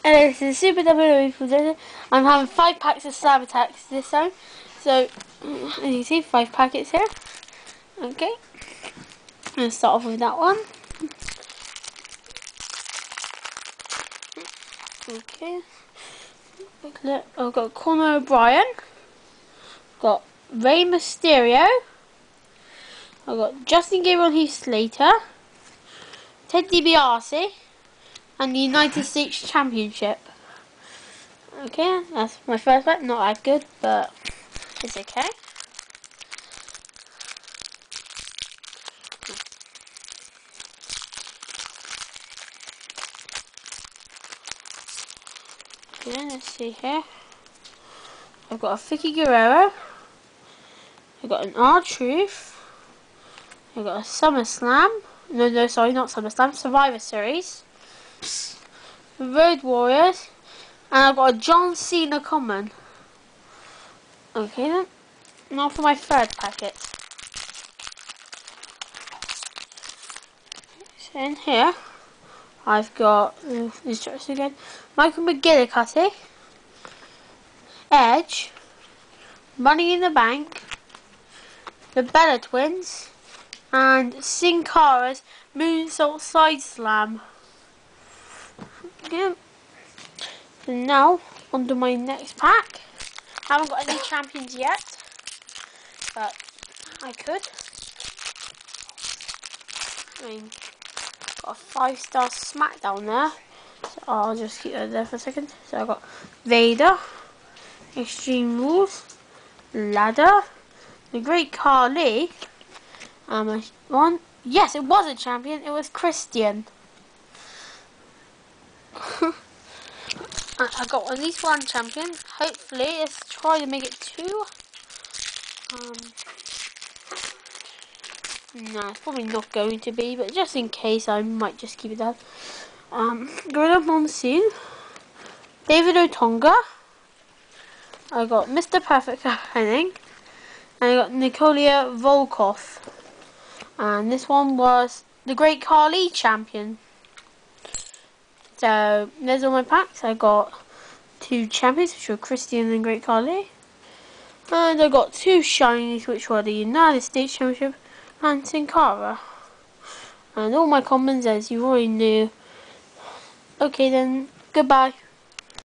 And this is Super WWE Position. I'm having 5 packs of Attax this time. So, as you see, 5 packets here. Okay. I'm going to start off with that one. Okay. Look, I've got Conor O'Brien. Got Rey Mysterio. I've got Justin Gabriel and Heath Slater. Ted DiBiase. And the United States Championship. Okay, that's my first pack. Not that good, but it's okay. Okay, let's see here. I've got a Vicky Guerrero. I've got an R-Truth. I've got a SummerSlam. No, sorry, not SummerSlam. Survivor Series. Road Warriors. And I've got a John Cena common. Okay then. Now for my third packet. So in here, I've got instructions again. Michael McGillicuddy, Edge, Money in the Bank, the Bella Twins, and Sin Cara's Moonsault Side Slam. Okay. And now, on to my next pack. I haven't got any champions yet, but I could. I mean, got a 5-star SmackDown there, so I'll just keep that there for a second. So I've got Vader, Extreme Rules, Ladder, the Great Khali, and my one. Yes, it was a champion. It was Christian. I got at least one champion. Hopefully, let's try to make it 2. No, it's probably not going to be, but just in case, I might just keep it down. Gorilla Monsoon, David Otunga. I got Mr. Perfect Henning, and I got Nikolia Volkov. And this one was the Great Khali champion. So there's all my packs. I got 2 champions, which were Christian and Great Khali, and I got 2 shinies, which were the United States Championship and Sin Cara. And all my commons, as you already knew. Okay then, goodbye.